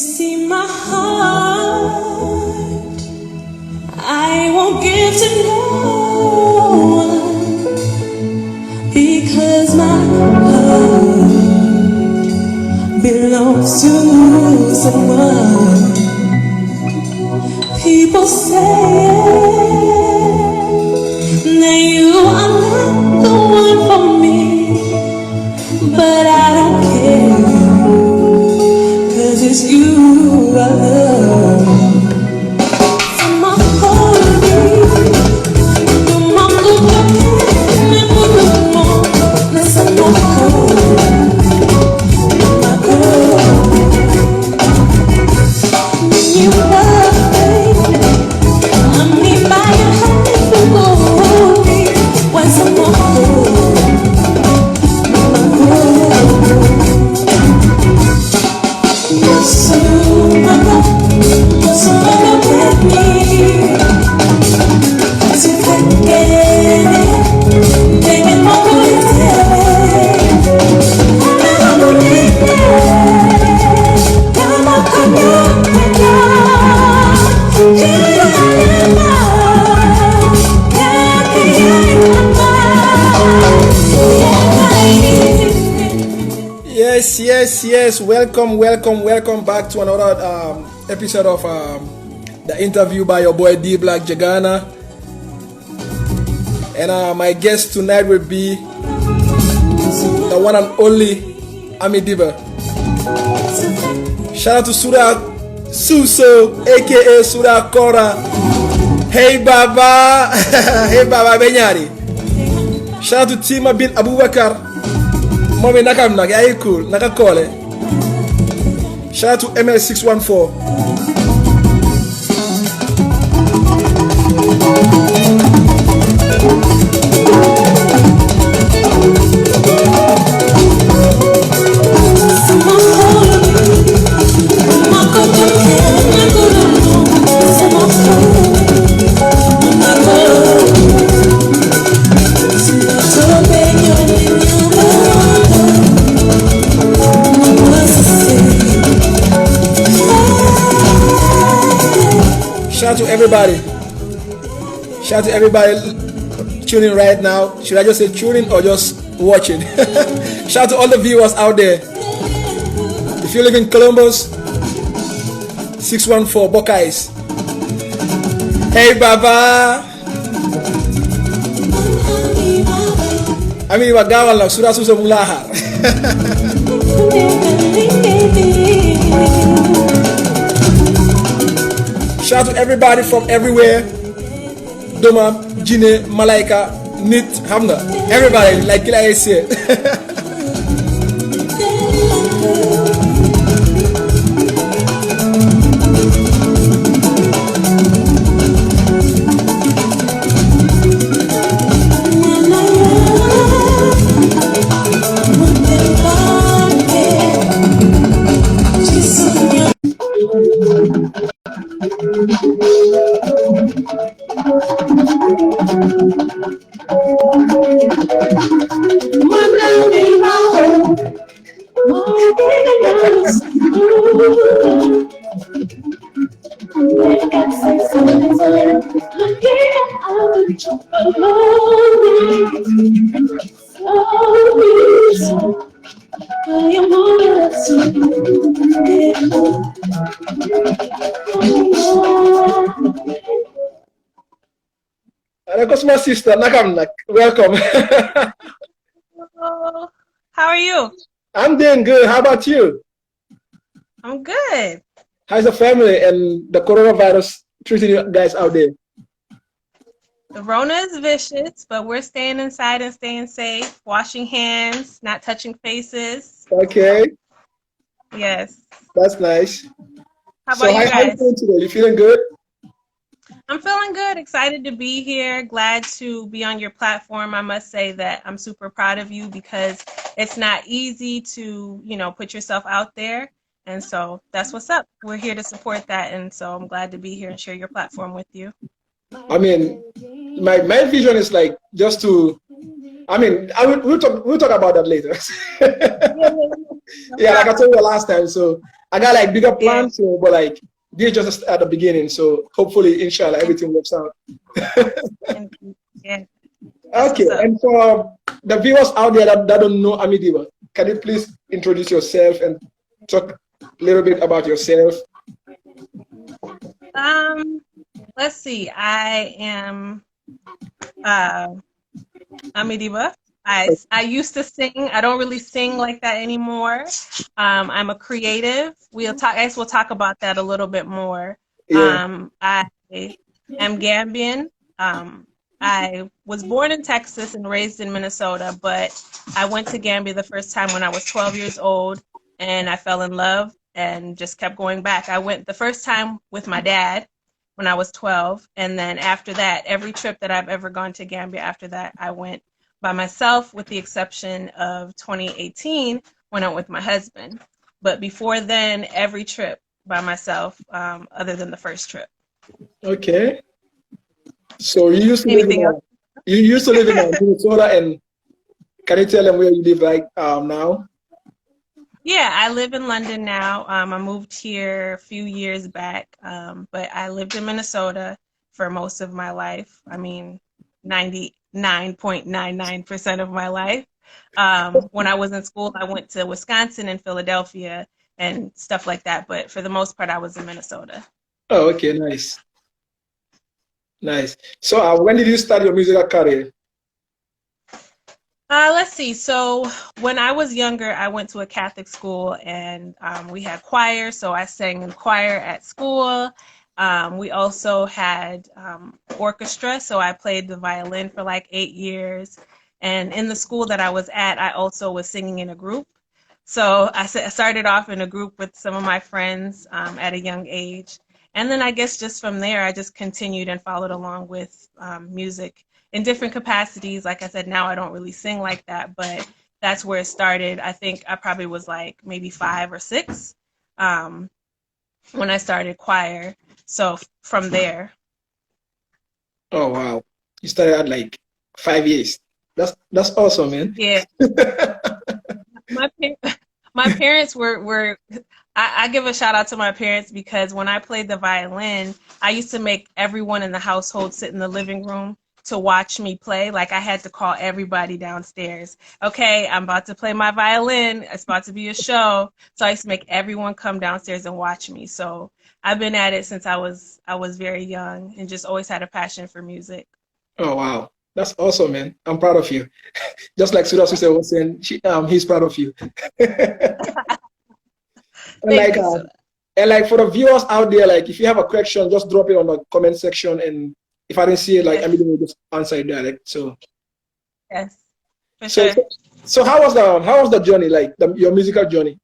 see my heart, I won't give to no one, because my heart belongs to someone. People say that you are not the one for me, but I don't care, 'cause it's you I love. From my heart, from my heart, never more. Listen, my girl, my girl. When you love me, I'm me by your hand if you go away. When someone Yes. Welcome back to another episode of the interview by your boy D Black Jagana. And my guest tonight will be the one and only Amie Dibba. Shout out to Sura Suso, aka Sura Kora. Hey Baba, hey Baba Benyari. Shout out to Tima bin Abubakar. Mommy nakam nak yayi cool naka kole. Shout out to ML614. Shout out to everybody tuning right now. Should I just say tuning or just watching? Shout out to all the viewers out there. If you live in Columbus, 614 Buckeyes. Hey Baba. Amie Dibba lang Sura Suso Mulaha. Shout out to everybody from everywhere. Doma, Jine, Malaika, Nit, Hamna. Everybody, like I said. My sister, welcome. Hello. How are you? I'm doing good. How about you? I'm good. How's the family and the coronavirus treating you guys out there? The Rona is vicious, but we're staying inside and staying safe, washing hands, not touching faces. Okay. Yes. That's nice. How about you guys? How are you feeling today? You feeling good? I'm feeling good, excited to be here, glad to be on your platform. I must say that I'm super proud of you because it's not easy to, put yourself out there. And so that's what's up. We're here to support that. And so I'm glad to be here and share your platform with you. I mean, my vision is like just to, we'll talk about that later. Yeah, like I told you last time. So I got like bigger Yeah. plans, so, but like this just at the beginning. So hopefully, inshallah, everything works out. And, yeah. That's Okay, what's up. and for the viewers out there that don't know Amie Dibba, can you please introduce yourself and talk a little bit about yourself? Let's see. I am Amie Dibba. I used to sing. I don't really sing like that anymore. I'm a creative. I guess we'll talk about that a little bit more. Yeah. I am Gambian. I was born in Texas and raised in Minnesota, but I went to Gambia the first time when I was 12 years old, and I fell in love and just kept going back. I went the first time with my dad when I was 12, and then after that, every trip that I've ever gone to Gambia after that, I went by myself, with the exception of 2018 when I went with my husband. But before then, every trip by myself, other than the first trip. Okay. So you used to live Anything else? in Minnesota, and can you tell them where you live like now? Yeah, I live in London now. I moved here a few years back, but I lived in Minnesota for most of my life. I mean, 99.99% of my life. When I was in school, I went to Wisconsin and Philadelphia and stuff like that, but for the most part, I was in Minnesota. Oh, okay, nice, nice. So when did you start your musical career? Let's see. So when I was younger, I went to a Catholic school, and we had choir. So I sang in choir at school. We also had orchestra. So I played the violin for like 8 years. And in the school that I was at, I also was singing in a group. So I started off in a group with some of my friends at a young age. And then I guess just from there, I just continued and followed along with music in different capacities. Like I said, now I don't really sing like that, but that's where it started. I think I probably was like maybe 5 or 6 when I started choir. So from there. Oh wow, you started at like 5 years. That's awesome, man. Yeah. My parents were I give a shout out to my parents, because when I played the violin, I used to make everyone in the household sit in the living room to watch me play. Like, I had to call everybody downstairs. Okay, I'm about to play my violin. It's about to be a show. So I used to make everyone come downstairs and watch me. So I've been at it since I was very young, and just always had a passion for music. Oh wow, that's awesome, man. I'm proud of you. Just like Suda Suse was saying, he's proud of you. And Thank like, you, Suda. and like for the viewers out there, like if you have a question, just drop it on the comment section, and if I didn't see it, like Yes. Emily will just answer it direct. So, Yes, for so, sure. so how was the journey, like your musical journey?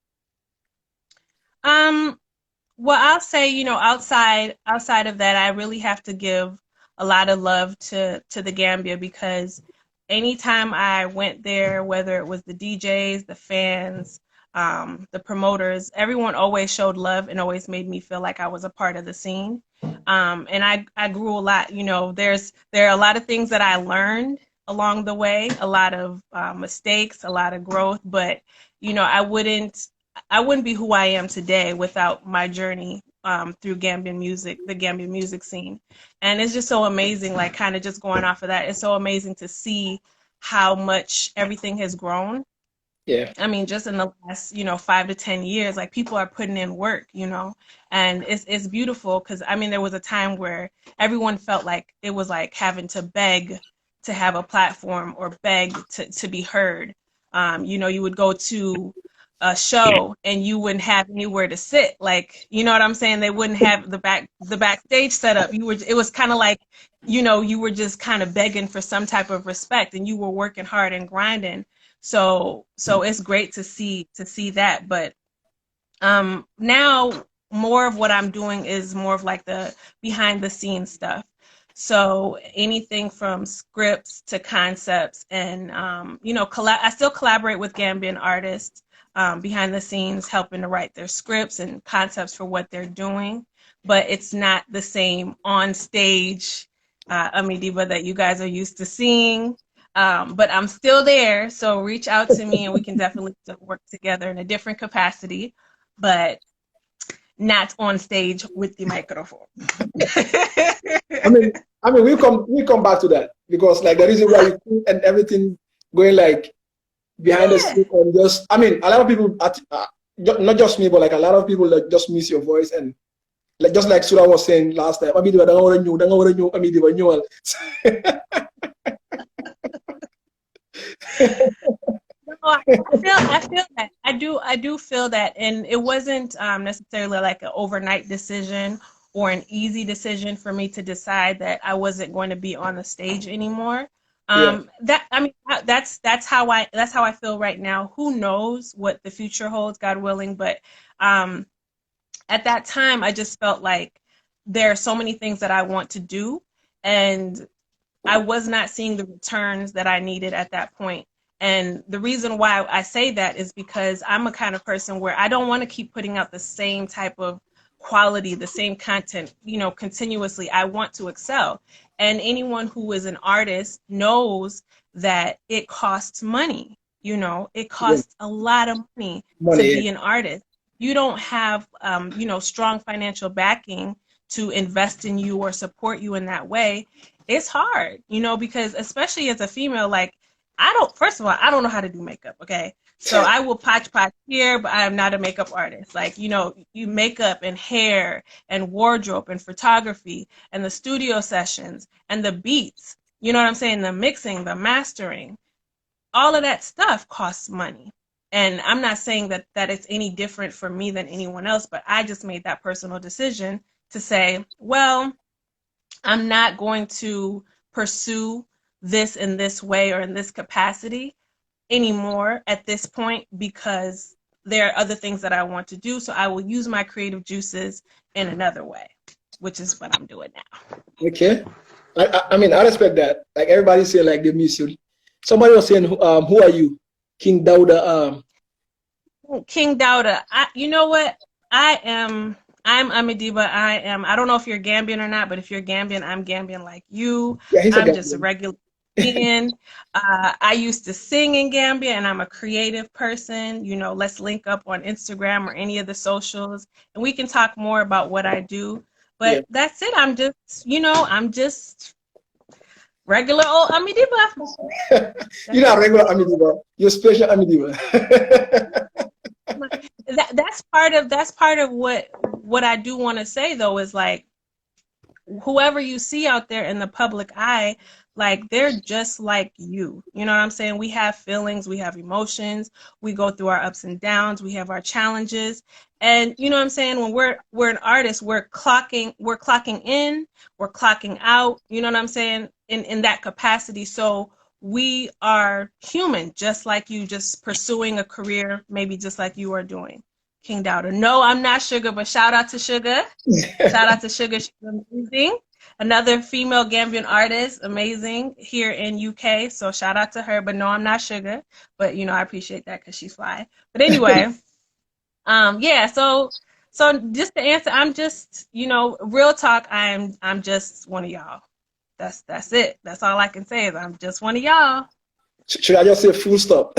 Well, I'll say, outside of that, I really have to give a lot of love to the Gambia, because anytime I went there, whether it was the DJs, the fans, the promoters, everyone always showed love and always made me feel like I was a part of the scene. And I grew a lot. There are a lot of things that I learned along the way, a lot of mistakes, a lot of growth, but I wouldn't be who I am today without my journey through Gambian music, the Gambian music scene. And it's just so amazing, like, kind of just going off of that, it's so amazing to see how much everything has grown. Yeah, I mean, just in the last, 5 to 10 years, like, people are putting in work, and it's beautiful, because, I mean, there was a time where everyone felt like it was like having to beg to have a platform, or beg to be heard. You would go to a show and you wouldn't have anywhere to sit, like, you know what I'm saying? They wouldn't have the backstage set up. It was kind of like, you were just kind of begging for some type of respect, and you were working hard and grinding. So it's great to see that. But now more of what I'm doing is more of like the behind the scenes stuff. So anything from scripts to concepts, and I still collaborate with Gambian artists behind the scenes, helping to write their scripts and concepts for what they're doing. But it's not the same on stage Amie Dibba that you guys are used to seeing. But I'm still there, so reach out to me and we can definitely work together in a different capacity. But not on stage with the microphone. I mean, we come back to that because like the reason why you think and everything going like behind the Yeah. scene and just, I mean, a lot of people, not just me, but like a lot of people like just miss your voice and like just like Sura was saying last time, Amie Dibba, Amie Dibba, ñëwal. No, I feel that. I do feel that, and it wasn't necessarily like an overnight decision or an easy decision for me to decide that I wasn't going to be on the stage anymore. Yeah, That I mean, that's how I feel right now. Who knows what the future holds, God willing, but um, at that time, I just felt like there are so many things that I want to do, and I was not seeing the returns that I needed at that point. And the reason why I say that is because I'm a kind of person where I don't want to keep putting out the same type of quality, the same content, continuously. I want to excel. And anyone who is an artist knows that it costs money. It yeah. costs a lot of money to Money, yeah. be an artist. You don't have, strong financial backing to invest in you or support you in that way. It's hard, because especially as a female, like first of all, I don't know how to do makeup, okay? So I will patch here, but I am not a makeup artist. Like, you makeup and hair and wardrobe and photography and the studio sessions and the beats, you know what I'm saying? The mixing, the mastering, all of that stuff costs money. And I'm not saying that it's any different for me than anyone else, but I just made that personal decision to say, well, I'm not going to pursue this in this way or in this capacity anymore at this point because there are other things that I want to do. So I will use my creative juices in another way, which is what I'm doing now. Okay. I mean, I respect that. Like everybody say like they miss you. Somebody was saying, who are you? King Dauda. King Dauda. You know what? I'm Amie Dibba. I don't know if you're Gambian or not, but if you're Gambian, I'm Gambian like you. Yeah, he's a I'm just a Gambian. regular Gambian. I used to sing in Gambia and I'm a creative person. Let's link up on Instagram or any of the socials and we can talk more about what I do. Yeah. But that's it. I'm just regular old Amie Dibba. You're not regular Amie Dibba. You're special Amie Dibba. That's part of what I do want to say though is like whoever you see out there in the public eye, like they're just like you. You know what I'm saying? We have feelings, we have emotions, we go through our ups and downs, we have our challenges. And you know what I'm saying? When we're an artist, we're clocking in, we're clocking out, you know what I'm saying? In that capacity. So we are human, just like you, just pursuing a career, maybe just like you are doing. King Dauda. No, I'm not Sugar, but shout out to Sugar. Shout out to Sugar. She's amazing. Another female Gambian artist, amazing here in UK. So shout out to her. But no, I'm not Sugar. But I appreciate that because she's fly. But anyway, yeah. So just to answer, I'm just real talk. I'm just one of y'all. That's it. That's all I can say is I'm just one of y'all. Should I just say full stop?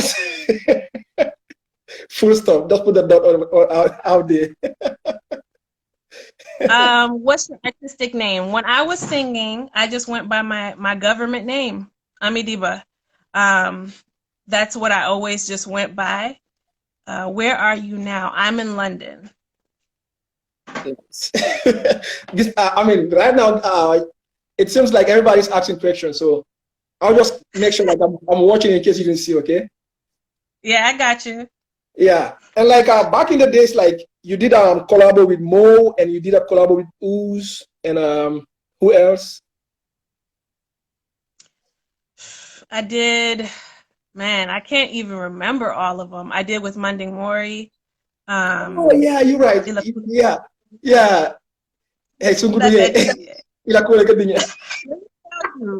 Full stop. Just put the dot out there. What's your artistic name? When I was singing, I just went by my government name, Amie Dibba. That's what I always just went by. Where are you now? I'm in London. I mean, right now, it seems like everybody's asking questions, so I'll just make sure like I'm watching in case you didn't see, okay? Yeah, I got you. Yeah, and like back in the days, like you did collab with Mo, and you did a collab with Ooze, and who else? I did, man, I can't even remember all of them. I did with Munding Mori. Oh yeah, you're right. Yeah. Hey,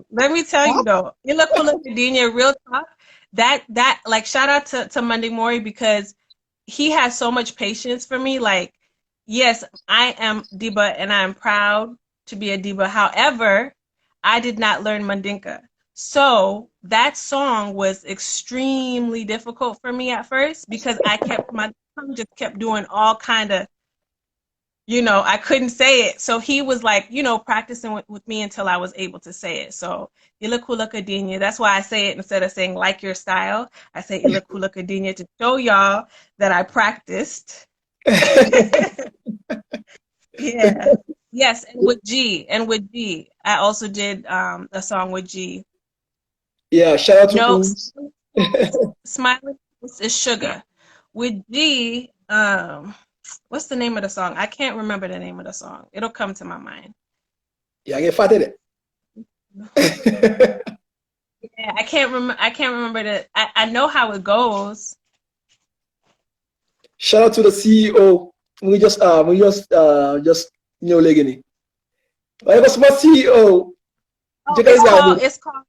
let me tell you though, real talk. That like shout out to Munding Mori because he has so much patience for me. Like, yes, I am Dibba and I'm proud to be a Dibba. However, I did not learn Mandinka. So that song was extremely difficult for me at first because my tongue just kept doing all kind of you know, I couldn't say it. So he was like, you know, practicing with me until I was able to say it. So Ilakula Kadinya, that's why I say it instead of saying like your style. I say Ilakula Kadinya to show y'all that I practiced. Yeah. Yes, and with G. I also did a song with G. Yeah, shout out to No, Ooms. Smiling is Sugar. With G, what's the name of the song? I can't remember the name of the song. It'll come to my mind. Yeah, I get fatted it. Yeah, I can't remember I know how it goes. Shout out to the CEO. We just legini. I was my CEO. Oh, it's called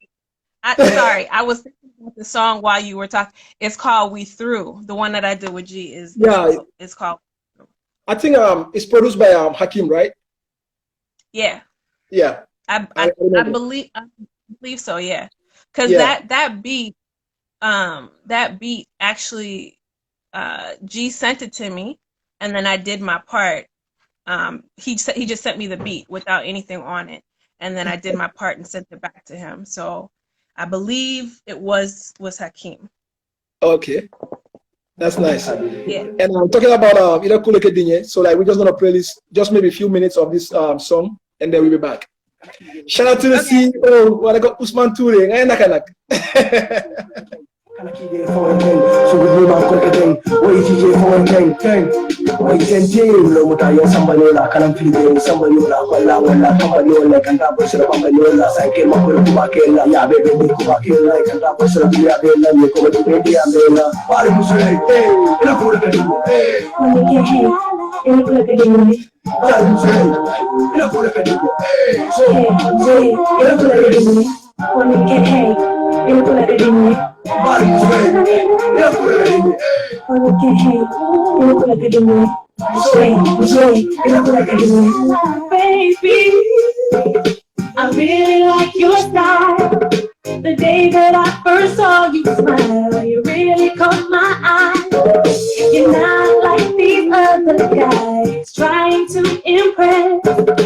sorry, I was thinking about the song while you were talking. It's called We Through. The one that I did with G is it's called. I think it's produced by Hakim, right? Yeah. Yeah. I believe so, yeah. Because that beat actually G sent it to me and then I did my part. He just sent me the beat without anything on it, and then I did my part and sent it back to him. So I believe it was Hakim. Okay, that's nice. Yeah. And I'm talking about Ilakula Kadinya. So like we're just gonna play this, just maybe a few minutes of this song, and then we'll be back. Shout out to the CEO. What I got Usman Toure. So with me, man, quick again. What is DJ for again? What is team? Lo mutayo sambayola, kanam feeling sambayola, wala, sambayola, kanta basura sambayola, cycle makuru kubakela, ya bebe kubakela, kanta basura biya bela, ye ko bebe ya bela. Bari musre, ina kula kadimu, ina kula kadimu. Bari musre, ina kula kadimu, ina kula kadimu. When you get hey, ina kula kadimu. Bari musre, ina kula kadimu. When you get hey, ina kula kadimu. Baby, I really like your style. The day that I first saw you smile, you really caught my eye. You're not like these other guys trying to impress,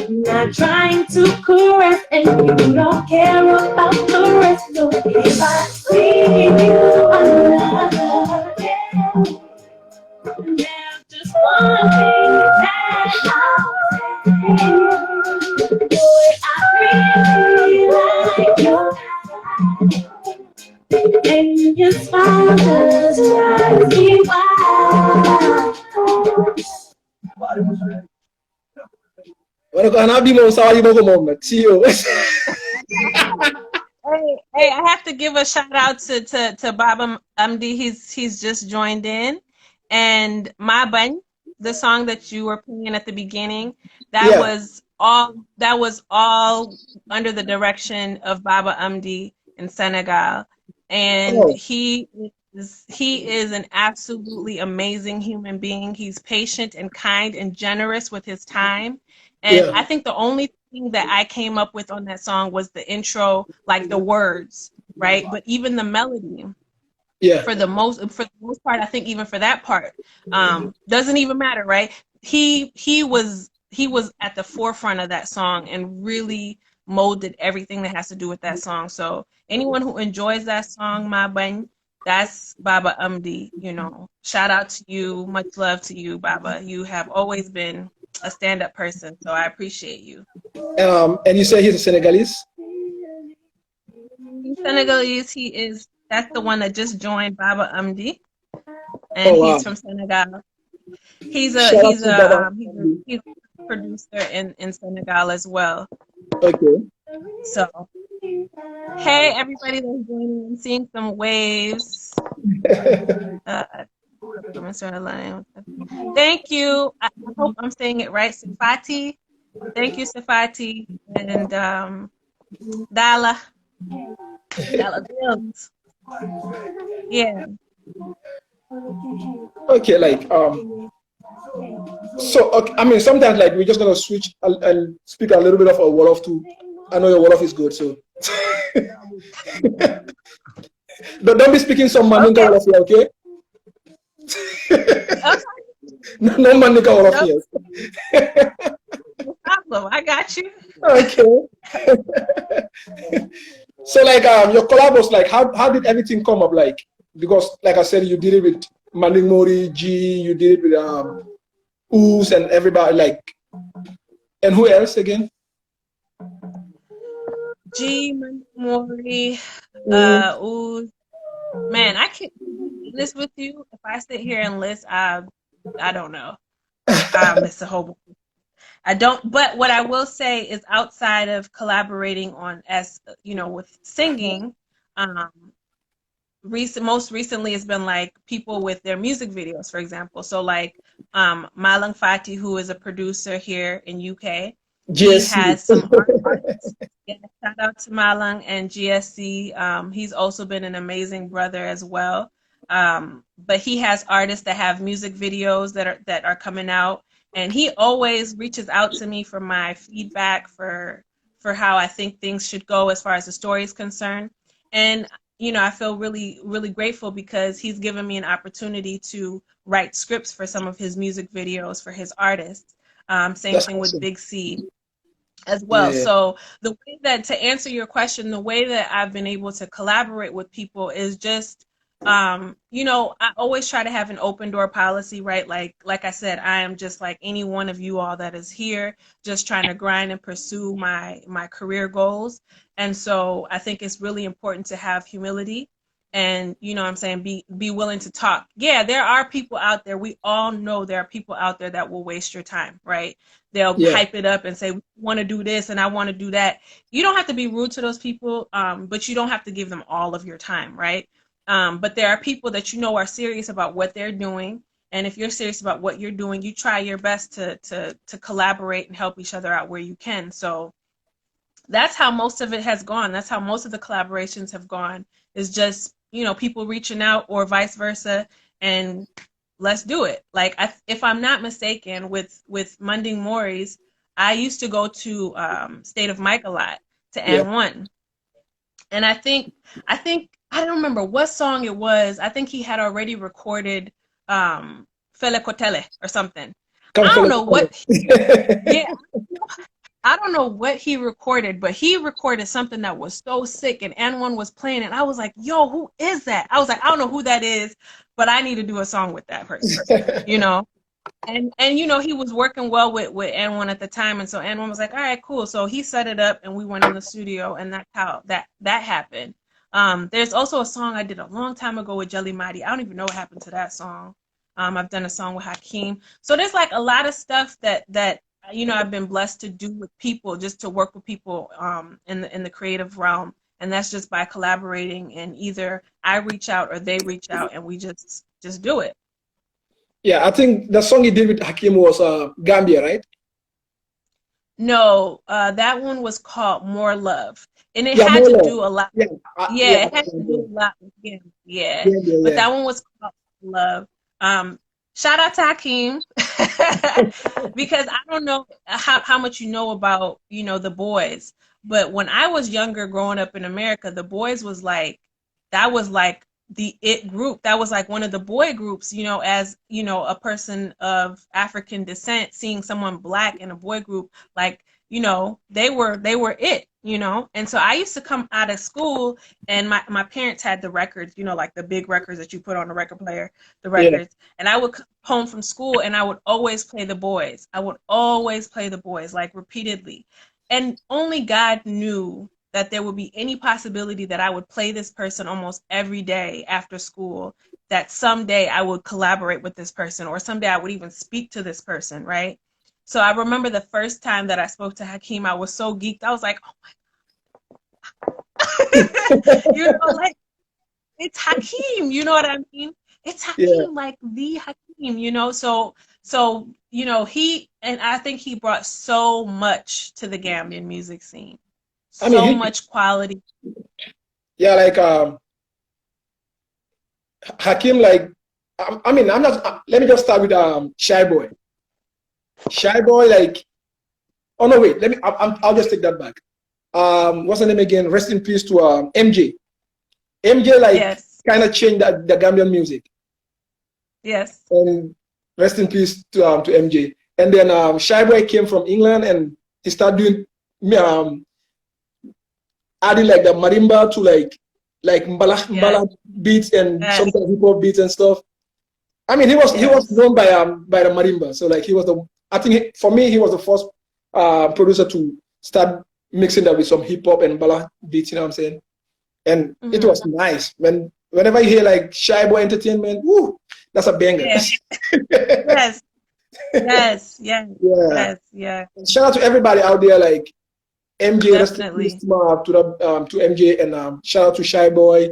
not trying to caress, and you don't care about the rest. So if I see you another day, there's just one thing that I'll say. Boy, I really like your eyes, and your smile just drives me wild. CEO. Hey, I have to give a shout out to Baba Amdi. He's just joined in. And Ma Bun, the song that you were playing at the beginning, that was all under the direction of Baba Amdi in Senegal. And he is an absolutely amazing human being. He's patient and kind and generous with his time. And I think the only thing that I came up with on that song was the intro, like the words, right? But even the melody, for the most part, I think even for that part, doesn't even matter, right? He was at the forefront of that song and really molded everything that has to do with that song. So anyone who enjoys that song, Ma Bun, that's Baba Amdi, you know. Shout out to you. Much love to you, Baba. You have always been a stand-up person, so I appreciate you. And you say he's a Senegalese? He's Senegalese. That's the one that just joined Baba Amdi, and he's from Senegal. He's a producer in Senegal as well. Okay. So, hey everybody that's joining, I'm seeing some waves. Thank you. I hope I'm saying it right. Sifati. Thank you, Sifati. And Dala Bills. Yeah. Okay, like so okay, I mean sometimes like we're just gonna switch and speak a little bit of a Wolof too. I know your Wolof is good, so but don't be speaking some Mandinka Wolof here, okay? No, no Mandinka Wolof, No, yes. no problem. I got you. Okay. So like your collab was like how did everything come up like because like I said you did it with Manding Mori, G, you did it with Oos and everybody like and who else again? G, Mori, Mm. ooh, man, I can't be honest with you. If I sit here and list, I don't know. I miss a whole. I don't. But what I will say is, outside of collaborating on, as you know, with singing, um, most recently it's been like people with their music videos, for example. So like Malang Fati, who is a producer here in UK, he GSC. has some artists. Yeah, shout out to Malang and GSC. He's also been an amazing brother as well. But he has artists that have music videos that are coming out, and he always reaches out to me for my feedback for how I think things should go as far as the story is concerned. And I feel really, really grateful because he's given me an opportunity to write scripts for some of his music videos for his artists. Same That's thing with awesome. Big C as well. Yeah. So the way that, to answer your question, the way that I've been able to collaborate with people is just, I always try to have an open door policy, right? Like I said, I am just like any one of you all that is here, just trying to grind and pursue my career goals. And so I think it's really important to have humility and what I'm saying, be willing to talk. Yeah, there are people out there. We all know there are people out there that will waste your time, right? They'll Yeah. hype it up and say, we want to do this and I want to do that. You don't have to be rude to those people, but you don't have to give them all of your time, right? But there are people that are serious about what they're doing. And if you're serious about what you're doing, you try your best to collaborate and help each other out where you can. So that's how most of it has gone. That's how most of the collaborations have gone, is just, people reaching out or vice versa. And let's do it. Like, if I'm not mistaken, with Munding Mori's, I used to go to State of Mike a lot, to Yeah. N1. And I think I don't remember what song it was. I think he had already recorded Fele Kotele or something. Come I fill don't it. know what. Yeah, I don't know what he recorded, but he recorded something that was so sick, and N1 was playing it. I was like, yo, who is that? I was like, I don't know who that is, but I need to do a song with that person, And he was working well with N1 at the time, and so N1 was like, all right, cool. So he set it up, and we went in the studio, and that's how that happened. There's also a song I did a long time ago with Jelly Mighty. I don't even know what happened to that song. I've done a song with Hakeem. So there's like a lot of stuff that I've been blessed to do with people, just to work with people in the creative realm, and that's just by collaborating, and either I reach out or they reach out, and we just do it. Yeah, I think the song he did with Hakim was Gambia, right? No, that one was called More Love, and it Yeah, had more to love. do a lot. Yeah, Yeah, it had to do a lot with him. Yeah, yeah, but yeah. that one was called Love. Shout out to Hakeem because I don't know how much you know about the Boys, but when I was younger, growing up in America, the Boys was like, that was like the it group. That was like one of the boy groups. As a person of African descent, seeing someone black in a boy group, like they were it. And so I used to come out of school, and my parents had the records, like the big records that you put on the record player, the Yeah. records. And I would come home from school, and I would always play the Boys. I would always play the Boys, like, repeatedly. And only God knew that there would be any possibility that I would play this person almost every day after school, that someday I would collaborate with this person, or someday I would even speak to this person, right? So I remember the first time that I spoke to Hakeem, I was so geeked. I was like, oh my God. Like, it's Hakeem, you know what I mean? It's Yeah. Hakeem, like the Hakeem, So he, and I think he brought so much to the Gambian music scene. I mean, So much quality. yeah, like Hakim, like I mean, I'm not. Let me just start with Shy Boy. Shy Boy, like, oh no, wait. I'll just take that back. What's the name again? Rest in peace to MJ. MJ, like, Yes. kind of changed the Gambian music. Yes. And Rest in peace to MJ. And then Shy Boy came from England and he started doing adding like the marimba to like mbala beats and sometimes hip hop beats and stuff. I mean, he was known by the marimba. So like he was for me he was the first producer to start mixing that with some hip hop and mbala beats. You know what I'm saying? And it was nice whenever you hear like Shy Boy Entertainment. Woo, that's a banger. Yes. Yes. Shout out to everybody out there, like MJ, definitely. To MJ, and shout out to Shy Boy,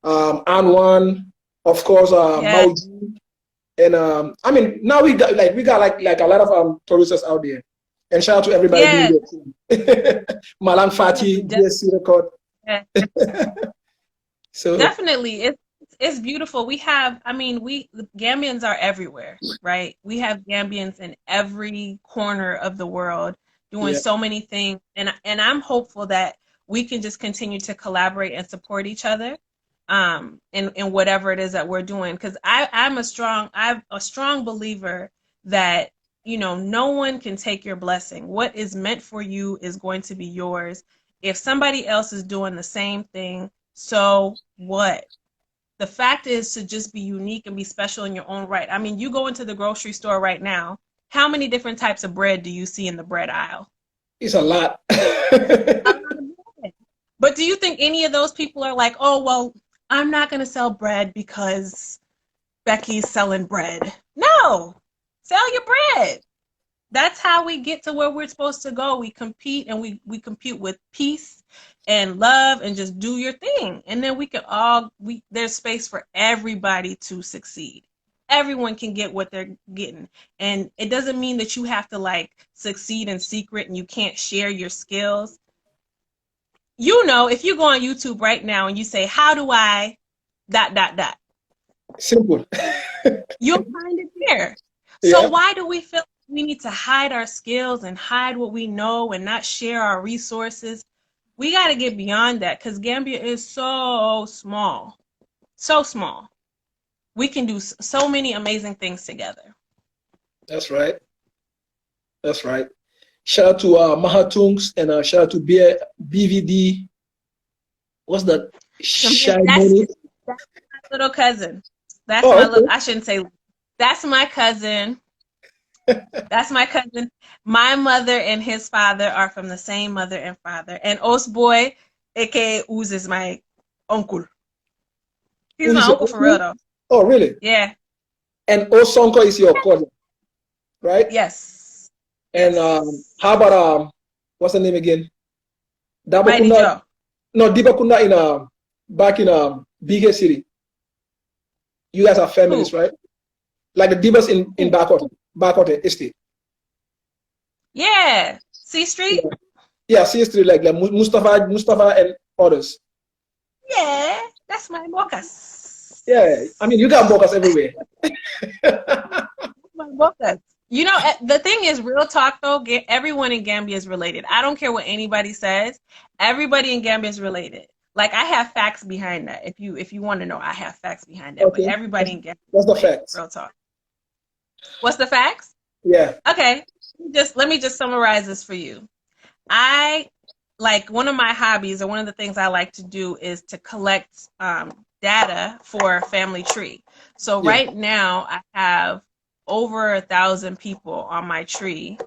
Anwan, of course, Mauji, and I mean now we got like a lot of producers out there, and shout out to everybody doing there. Malang Fati, DSC Record. Yeah. So definitely, it's beautiful. We have, the Gambians are everywhere, right? We have Gambians in every corner of the world doing so many things. And I'm hopeful that we can just continue to collaborate and support each other in whatever it is that we're doing. Because I'm a strong believer that, no one can take your blessing. What is meant for you is going to be yours. If somebody else is doing the same thing, so what? The fact is to just be unique and be special in your own right. I mean, you go into the grocery store right now, how many different types of bread do you see in the bread aisle? It's a lot. But do you think any of those people are like, oh, well, I'm not going to sell bread because Becky's selling bread? No, sell your bread. That's how we get to where we're supposed to go. We compete, and we compete with peace and love, and just do your thing. And then there's space for everybody to succeed. Everyone can get what they're getting. And it doesn't mean that you have to like succeed in secret and you can't share your skills. If you go on YouTube right now and you say, how do I ... Simple. You'll find it there. So why do we feel we need to hide our skills and hide what we know and not share our resources? We got to get beyond that, because Gambia is so small. So small. We can do so many amazing things together. That's right. That's right. Shout out to Mahatungs and shout out to BVD. What's that? That's my little cousin. That's I shouldn't say. That's my cousin. That's my cousin. My mother and his father are from the same mother and father. And Osboy, aka Uz, is my uncle. He's my uncle for real though. Oh, really? Yeah. And Osonko is your cousin, right? Yes. And how about what's the name again? Dabakunda. No, Dibakunda in back in Bigger City. You guys are families, right? Like the Dibas in Bakote Estate. Yeah. C Street? Yeah, C Street, like Mustafa and others. Yeah, that's my Bokas. Yeah, I mean, you got Bokas everywhere. My Bokas. The thing is, real talk though, everyone in Gambia is related. I don't care what anybody says. Everybody in Gambia is related. Like, I have facts behind that. If you want to know, I have facts behind that. Okay. But everybody in Gambia. What's the facts? Real talk. What's the facts? Yeah. Okay. Let me just summarize this for you. One of my hobbies, or one of the things I like to do, is to collect data for Family Tree. So right now I have over 1,000 people on my tree.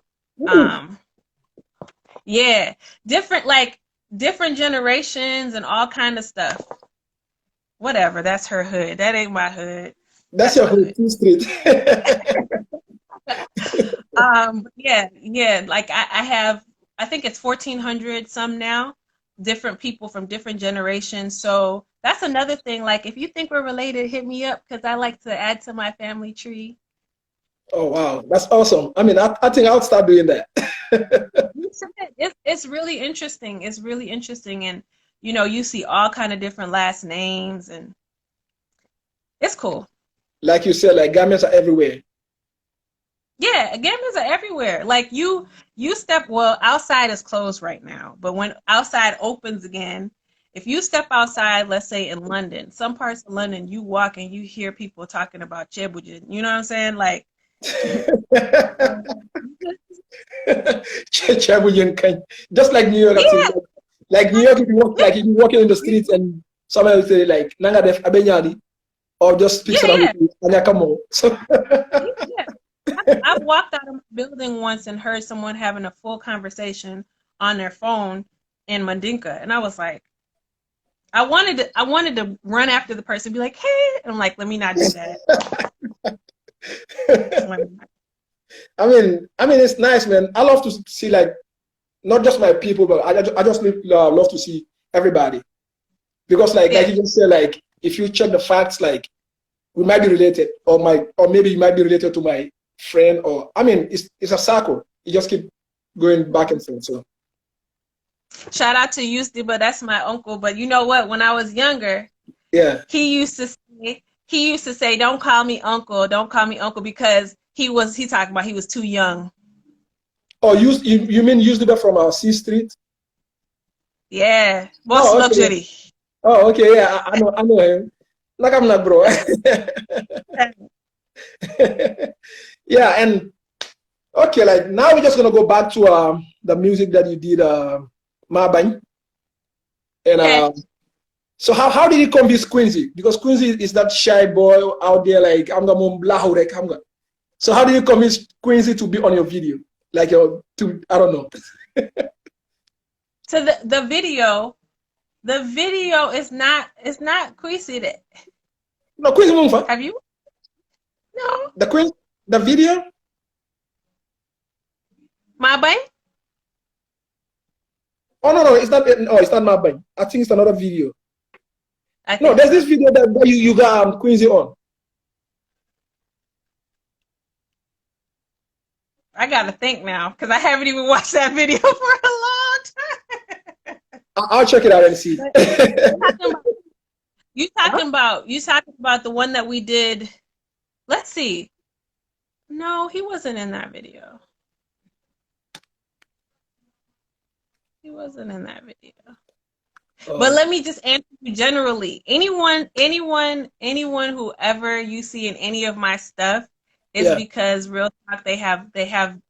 Different generations and all kind of stuff. Whatever, that's her hood. That ain't my hood. That's your hood, Street. Like I have, I think it's 1,400 some now, different people from different generations. So that's another thing. Like, if you think we're related, hit me up, because I like to add to my family tree. Oh, wow. That's awesome. I mean, I think I'll start doing that. It's really interesting. It's really interesting. And, you see all kind of different last names, and it's cool. Like you said, like, Gambians are everywhere. Yeah, Gambians are everywhere. Like, you step, outside is closed right now, but when outside opens again, if you step outside, let's say in London, some parts of London, you walk and you hear people talking about Chebujin. You know what I'm saying? Like, Just like New York, Yeah. like New York, if you walking in the streets and someone will say like "Nanga def abenyadi," or just speak Yeah, So yeah. I've walked out of a building once and heard someone having a full conversation on their phone in Mandinka, and I was like, I wanted to run after the person, and be like, "Hey," and I'm like, "Let me not do that." I mean, it's nice, man. I love to see like not just my people, but I just love to see everybody because like you just say like if you check the facts, like we might be related, or maybe you might be related to my friend, or I mean, it's a circle. You just keep going back and forth. So shout out to you, Dibba. That's my uncle. But you know what? When I was younger, yeah, he used to say, "Don't call me uncle. Don't call me uncle," because he talking about he was too young. Oh, you mean use the from our C Street? Yeah, most luxury. Oh, okay, yeah, I know him. Like I'm not, bro. Yeah, and okay, like now we're just gonna go back to the music that you did, Mabany, and Okay. so how did you convince Quincy? Because Quincy is that shy boy out there, like I'm gonna. So how did you convince Quincy to be on your video? Like I don't know. So the video is not Quincy. No, Quincy Mumfa. Have you? No. The video. Mabany? Oh no, it's not. Oh, it's not Mabany. I think it's another video. No, there's this video that you got Quincy on. I gotta think now because I haven't even watched that video for a long time. I'll check it out and see. You talking about the one that we did? Let's see. No, he wasn't in that video. He wasn't in that video. But let me just answer you generally. Anyone whoever you see in any of my stuff is because real talk they have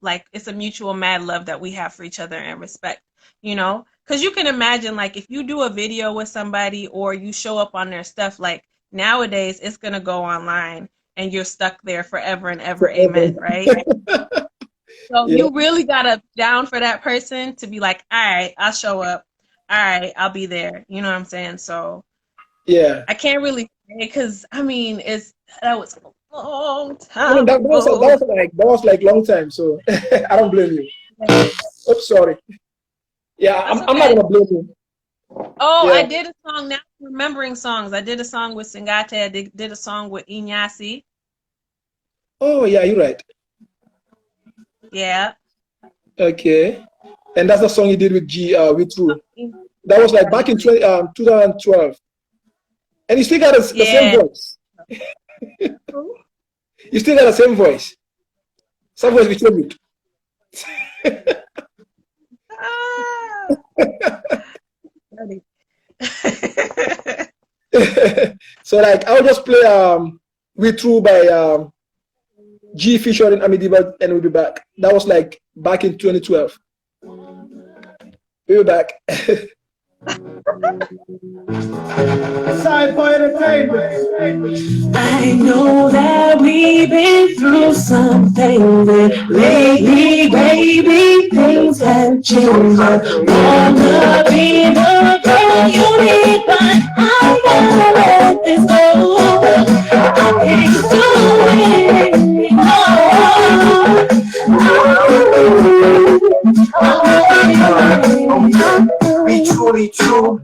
like it's a mutual mad love that we have for each other and respect, you know? Because you can imagine like if you do a video with somebody or you show up on their stuff, like nowadays it's gonna go online and you're stuck there forever and ever. Amen, right? So you really gotta down for that person to be like, all right, I'll show up. All right, I'll be there. You know what I'm saying? So yeah, I can't really say because I mean that was a long time. I mean, that was like long time. So I don't blame you. Oops, sorry. Yeah, I'm not gonna blame you. Oh, yeah. I did a song now. Remembering songs. I did a song with Singate. I did a song with Inyasi. Oh yeah, you're right. Yeah. Okay. And that's the song you did with with True. That was like back in 2012. And you still got the same voice. You still got the same voice. Some voice with tribute. So like I'll just play with True by G featuring Amie Dibba and we'll be back. That was like back in 2012. We'll be back. I know that we've been through something, but lately, baby, things have changed. I wanna be the girl you need, but I gotta let this go. I can't do it. Be truly true.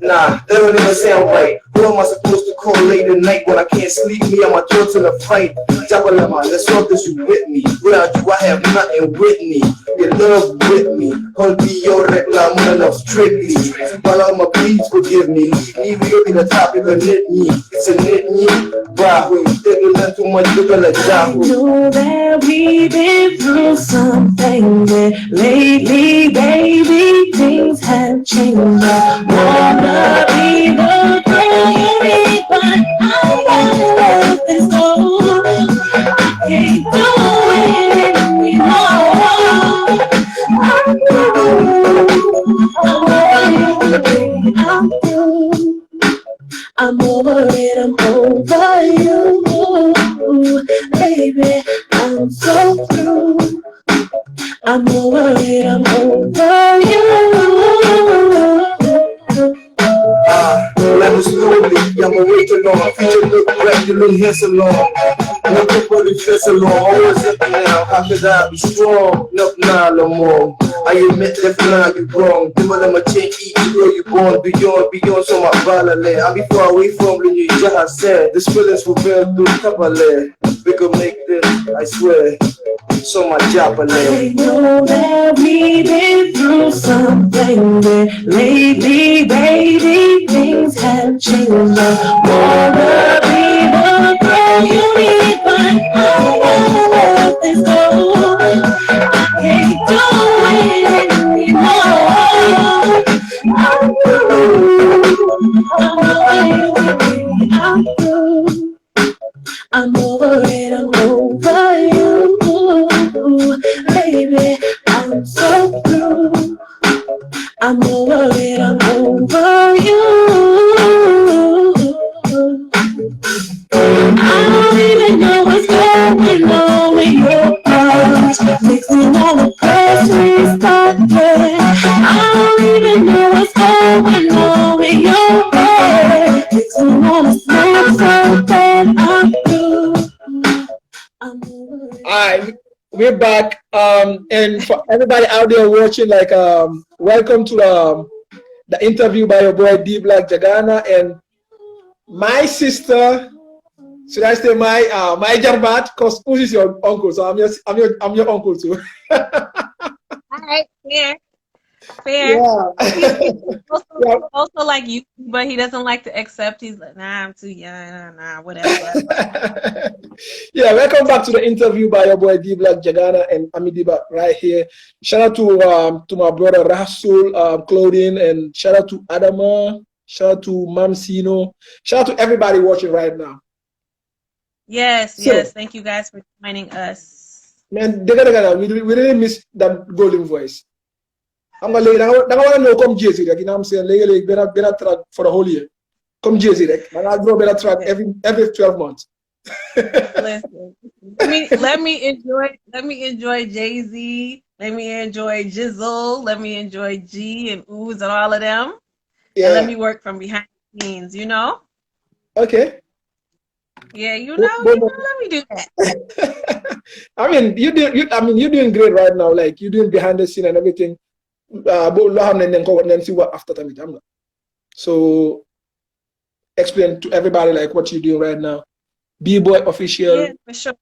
Nah, that don't even sound right. Who am I supposed to call late at night when I can't sleep? Me and my thoughts in a fight. Jabalama, let's talk this you with me. Without you, I have nothing with me. Your love with me. Hold be your reclam, enough strictly. Balama, please forgive me. Leave me in the topic of knit me. It's a knit me. Bravo, you didn't too much to let I know that we've been through something, but lately, baby, things have changed. I wanna be the girl you need, but I gotta let this go. I can't do I'm over it, I'm over you. Life is slowly, I'm awake along. Future look bright, you look here so long. No people to face along. Always up now, how could I be strong? Not now no more. I admit that now you wrong. People let my change eat you where you born. Beyond so my ballet. I be far away from when you just said. This feelings will build through Kabbalah. We could make this, I swear. So my job I know that we've been through something that lately, baby, things have changed. I wanna be the girl you need, but I love this goal. I can't do it anymore. I'm through. I'm over it, I'm over you, baby, I'm so through. I'm over it, I'm over you. I don't even know what's going on with your heart, fixing all the press we started. I don't even know what's going on with your heart, fixing all the snaps so bad. I'm through. I'm over it. Alright, we're back. And for everybody out there watching, like, welcome to the interview by your boy D Black Jagana and my sister. Should I say my Jarbat? Because who is your uncle? So I'm your uncle too. All right, fair. Yeah. Also like you, but he doesn't like to accept. He's like, nah, I'm too young, nah, whatever. Yeah, welcome back to the interview by your boy D Black Jagana and Amie Dibba right here. Shout out to my brother Rasul Clothing, and shout out to Adama, shout out to Mamsino, shout out to everybody watching right now. Yes, So, yes. Thank you guys for joining us. Man, we really miss that golden voice. I'm gonna want to know come Jay-Z, like, you know what I'm saying? Like, better track for the whole year. Come Jay-Z, like, and I'll grow better track every 12 months. Listen, let me enjoy Jay-Z. Let me enjoy Jizzle. Let me enjoy G and Ooze and all of them. Yeah. And let me work from behind the scenes, you know? Okay. Yeah, let me do that. I mean, you're doing great right now. Like, you're doing behind the scene and everything. See what after time. So, explain to everybody like what you're doing right now. B-Boy Official. Yeah, for sure.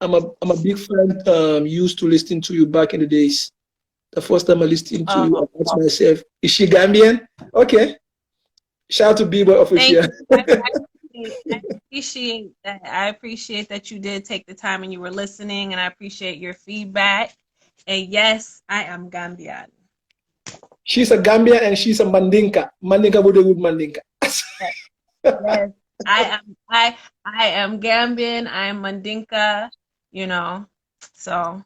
I'm a big fan. Used to listen to you back in the days. The first time I listened to you, I asked myself, is she Gambian? Okay. Shout out to B-Boy Official. I appreciate that. I appreciate that you did take the time and you were listening, and I appreciate your feedback. And yes, I am Gambian. She's a Gambian and she's a Mandinka. Mandinka would good Mandinka. Yes, I am Gambian. I am Mandinka. You know, so.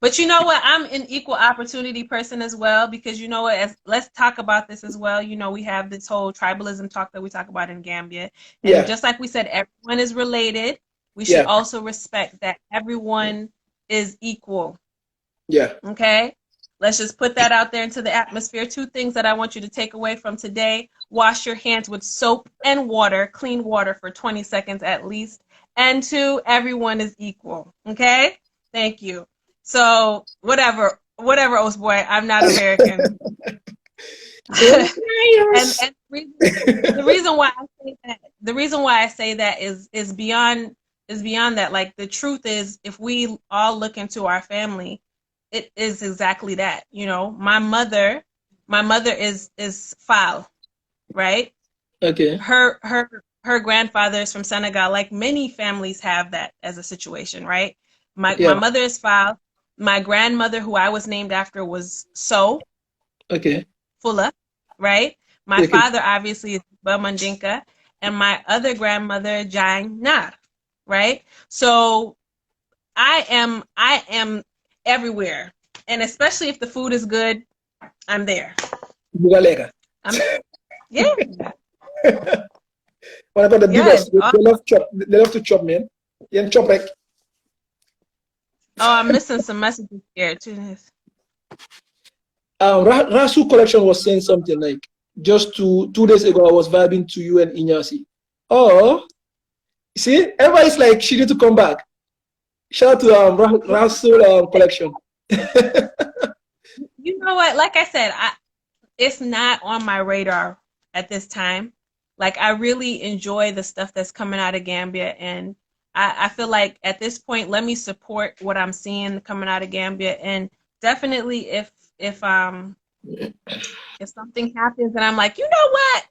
But you know what? I'm an equal opportunity person as well, because you know what? Let's talk about this as well. You know, we have this whole tribalism talk that we talk about in Gambia. And just like we said, everyone is related. We should also respect that everyone is equal. Yeah. Okay? Let's just put that out there into the atmosphere. 2 things that I want you to take away from today. Wash your hands with soap and water, clean water for 20 seconds at least. And 2, everyone is equal. Okay? Thank you. So whatever, Osboy, I'm not American. and the reason why I say that is beyond that. Like, the truth is, if we all look into our family, it is exactly that. You know, my mother is foul, right? Okay. Her grandfather is from Senegal. Like, many families have that as a situation, right? My mother is foul. My grandmother, who I was named after, was Fulla, right? My father obviously is Mandinka, and my other grandmother, Jang Nar, right? So I am everywhere, and especially if the food is good, I'm there. Yeah. What about the biggest? They love to chop, man. Yeah, chop like. Oh, I'm missing some messages here too. Rasu collection was saying something like just 2 days ago I was vibing to you and Inyasi. Oh, see, everybody's like she need to come back. Shout out to Rasu collection. You know what? Like I said, it's not on my radar at this time. Like I really enjoy the stuff that's coming out of Gambia, and I feel like at this point, let me support what I'm seeing coming out of Gambia, and definitely if something happens and I'm like, you know what?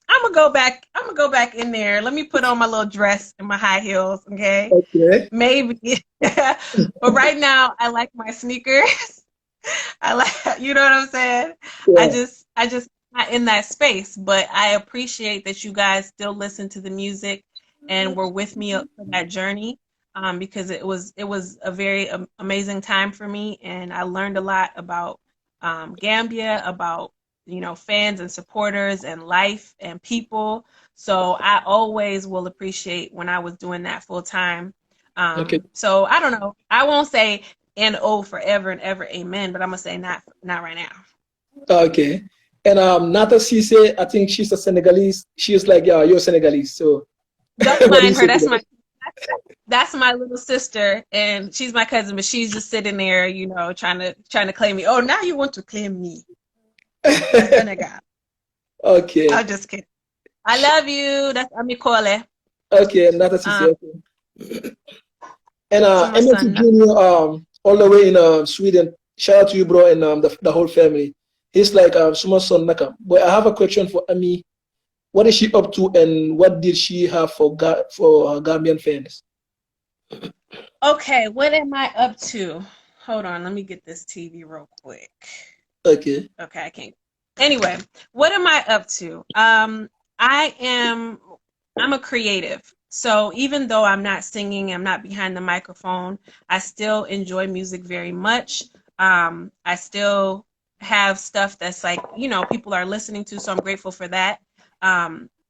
I'm gonna go back in there. Let me put on my little dress and my high heels, okay? Okay. Maybe. But right now I like my sneakers. I like, you know what I'm saying? Yeah. I just not in that space, but I appreciate that you guys still listen to the music and were with me for that journey. Because it was a very amazing time for me, and I learned a lot about Gambia, about fans and supporters and life and people. So I always will appreciate when I was doing that full time. Okay. So I don't know. I won't say N-O forever and ever, amen, but I'm gonna say not right now. Okay. And Nata Cisse, I think she's a Senegalese. She's like, yeah, you're Senegalese. So Don't what do you mind say her. to that? That's my little sister, and she's my cousin, but she's just sitting there, trying to claim me. Oh, now you want to claim me? That's Senegal. Okay. I'm just kidding. I love you. That's Amie Kole. Okay, Nata Cisse. Okay. And My MNT son. Junior, all the way in Sweden. Shout out to you, bro, and the whole family. He's like Suma's son Naka. But I have a question for Amie. What is she up to, and what did she have for Gambian fans? Okay, what am I up to? Hold on, let me get this TV real quick. Okay. Okay, I can't. Anyway, what am I up to? I'm a creative. So even though I'm not singing, I'm not behind the microphone, I still enjoy music very much. I still have stuff that's like, people are listening to, so I'm grateful for that.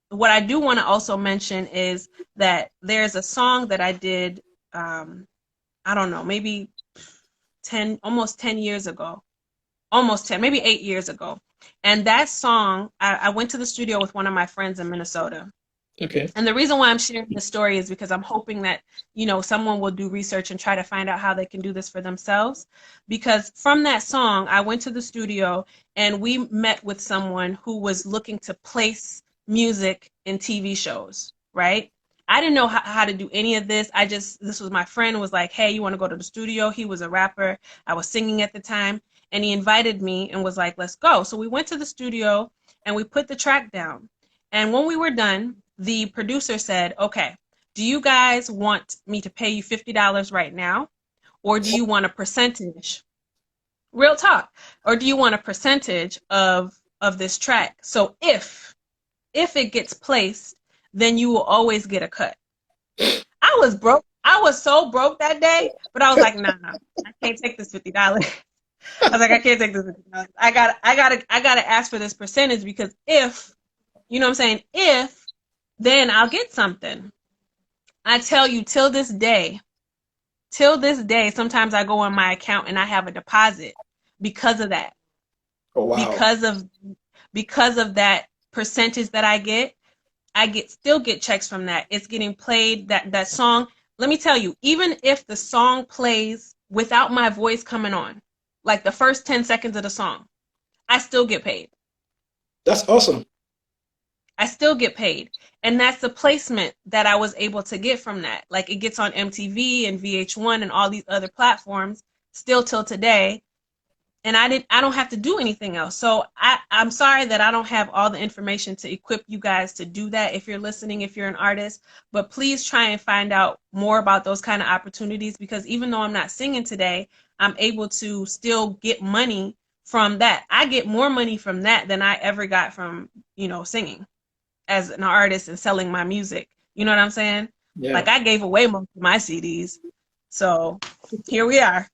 What I do want to also mention is that there's a song that I did, I don't know, maybe almost 10 years ago, almost 10, maybe 8 years ago. And that song, I went to the studio with one of my friends in Minnesota. Okay. And the reason why I'm sharing this story is because I'm hoping that, someone will do research and try to find out how they can do this for themselves. Because from that song, I went to the studio and we met with someone who was looking to place music in TV shows, right? I didn't know how to do any of this. This was my friend was like, hey, you want to go to the studio? He was a rapper. I was singing at the time. And he invited me and was like, let's go. So we went to the studio and we put the track down. And when we were done, the producer said, okay, do you guys want me to pay you $50 right now? Or do you want a percentage? Real talk. Or do you want a percentage of this track? So if it gets placed, then you will always get a cut. I was broke. I was so broke that day, but I was like, nah, I can't take this $50. I was like, I can't take this $50. I gotta ask for this percentage because if, you know what I'm saying, if, then I'll get something. I tell you, till this day, sometimes I go on my account and I have a deposit because of that. Oh, wow. Because of that percentage that I still get checks from that. It's getting played, that song. Let me tell you, even if the song plays without my voice coming on, like the first 10 seconds of the song, I still get paid. That's awesome. I still get paid. And that's the placement that I was able to get from that. Like it gets on MTV and VH1 and all these other platforms still till today. And I don't have to do anything else. So I'm sorry that I don't have all the information to equip you guys to do that if you're listening, if you're an artist. But please try and find out more about those kind of opportunities, because even though I'm not singing today, I'm able to still get money from that. I get more money from that than I ever got from, singing as an artist and selling my music. You know what I'm saying? Yeah. Like I gave away most of my CDs. So here we are.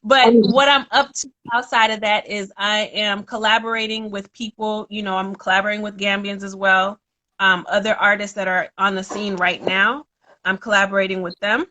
But what I'm up to outside of that is I am collaborating with people, I'm collaborating with Gambians as well. Other artists that are on the scene right now, I'm collaborating with them.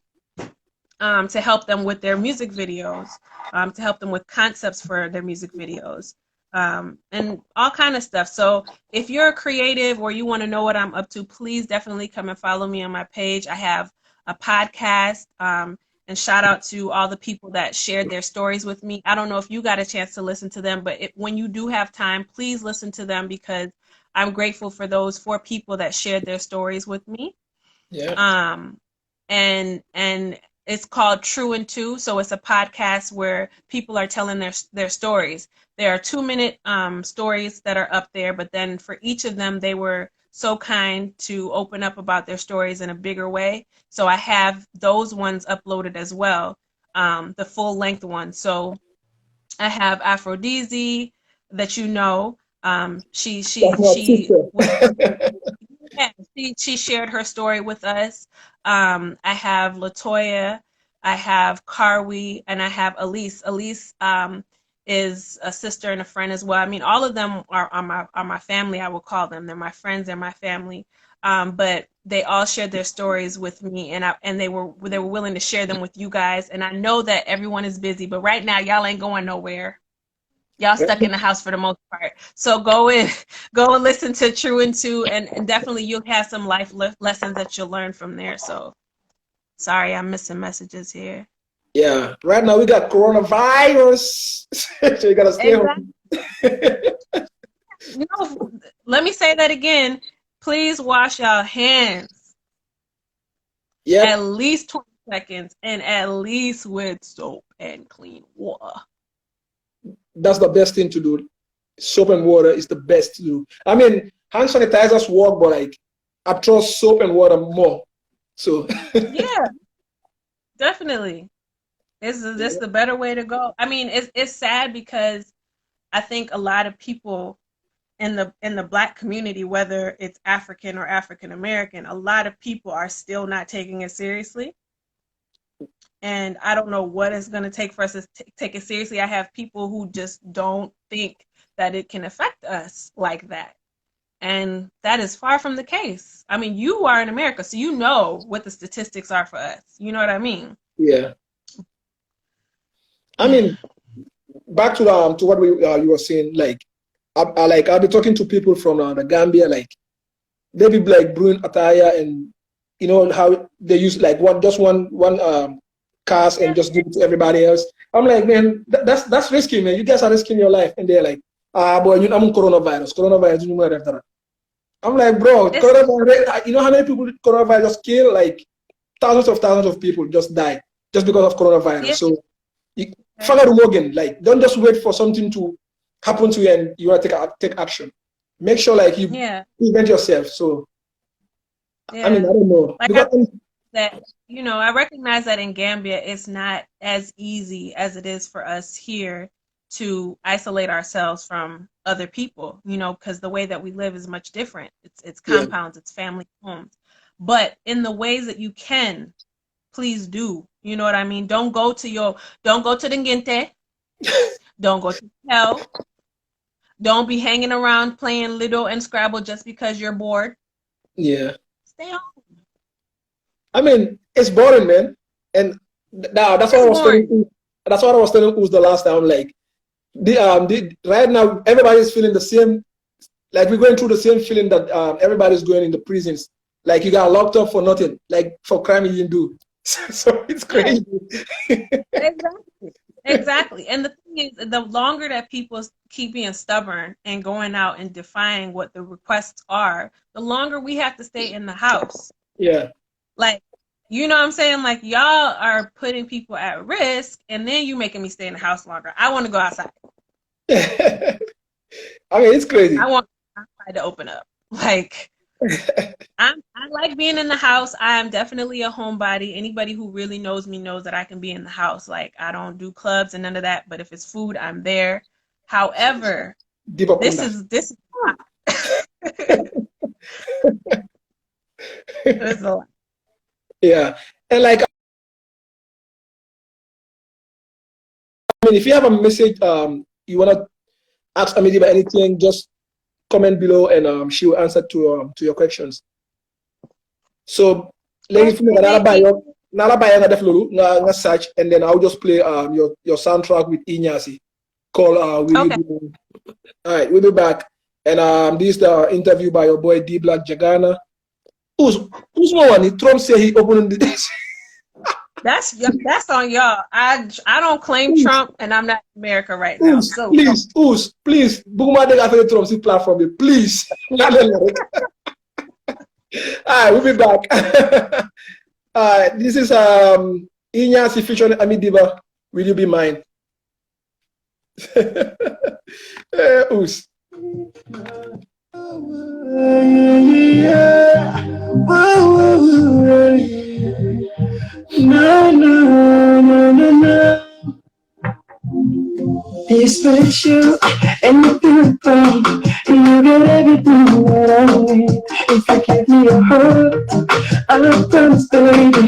to help them with their music videos, to help them with concepts for their music videos, and all kind of stuff. So if you're a creative or you want to know what I'm up to, please definitely come and follow me on my page. I have a podcast, and shout out to all the people that shared their stories with me. I don't know if you got a chance to listen to them, but when you do have time, please listen to them, because I'm grateful for those 4 people that shared their stories with me. Yeah. And it's called True and Two. So it's a podcast where people are telling their stories. There are 2-minute stories that are up there, but then for each of them, they were so kind to open up about their stories in a bigger way. So I have those ones uploaded as well, the full length one. So I have Aphrodisi, that you know. She yeah, she shared her story with us. I have Latoya, I have Karwi, and I have Elise. Elise is a sister and a friend as well. I mean, all of them are my family. I will call them. They're my friends. They're my family. But they all shared their stories with me, and they were willing to share them with you guys. And I know that everyone is busy, but right now y'all ain't going nowhere. Y'all stuck in the house for the most part. So go and listen to True and Two, and definitely you'll have some life lessons that you'll learn from there. So sorry, I'm missing messages here. Yeah, right now we got coronavirus, so you gotta stay home. Let me say that again. Please wash your hands. Yeah. At least 20 seconds, and at least with soap and clean water. That's the best thing to do. Soap and water is the best to do. I mean, hand sanitizers work, but like I trust soap and water more. So yeah, definitely. This the better way to go. I mean, it's sad because I think a lot of people in the Black community, whether it's African or African American, a lot of people are still not taking it seriously. And I don't know what it's going to take for us to take it seriously. I have people who just don't think that it can affect us like that. And that is far from the case. I mean, you are in America, so you know what the statistics are for us. You know what I mean? Yeah. I mean, back to what you were saying. Like, I'll be talking to people from the Gambia, like they be like brewing attire, and you know how they use like one cast and just give it to everybody else. I'm like, man, that's risky, man. You guys are risking your life, and they're like, boy, I'm coronavirus. I'm like, bro, coronavirus. You know how many people coronavirus just kill? Like thousands of people just die just because of coronavirus. Yeah. So, like, don't just wait for something to happen to you and you want to take action. Make sure like you prevent yourself. So, I mean, I don't know. Like I recognize that in Gambia, it's not as easy as it is for us here to isolate ourselves from other people, because the way that we live is much different. It's compounds, it's family homes. But in the ways that you can, please do. You know what I mean? Don't go to the Nginte. Don't go to hell. Don't be hanging around playing Ludo and Scrabble just because you're bored. Yeah. Stay home. I mean, it's boring, man. And now that's what I was telling you. That's what I was telling Uz the last time. Like, right now, everybody's feeling the same. Like, we're going through the same feeling that everybody's going in the prisons. Like, you got locked up for nothing. Like, for crime you didn't do. So it's crazy. Exactly. And the thing is, the longer that people keep being stubborn and going out and defying what the requests are, the longer we have to stay in the house. Yeah. Like, you know what I'm saying? Like, y'all are putting people at risk, and then you making me stay in the house longer. I want to go outside. I mean, it's crazy. I want outside to open up. Like, I like being in the house. I am definitely a homebody. Anybody who really knows me knows that I can be in the house. Like, I don't do clubs and none of that. But if it's food, I'm there. However, this is this is a lot. Yeah, and like, I mean, if you have a message, you wanna ask Amie Dibba anything, just comment below, and she will answer to your questions. So, ladies, Nala baya nga def lolu nga search, and then I'll just play your soundtrack with Inyasi called Will Okay. You Be. All right, we'll be back. And this is the interview by your boy D Black Jagana. Who's more one? Trump say he opened the That's on y'all. I don't claim Trump, and I'm not in America right now. So please, Buma de Afro Trump see platform, please. All right, we'll be back. This is Inyasi featuring Amie Dibba. Will You Be Mine? Oos. No. It's special and you're beautiful. You get everything that I need. If you give me a hug, I promise, baby,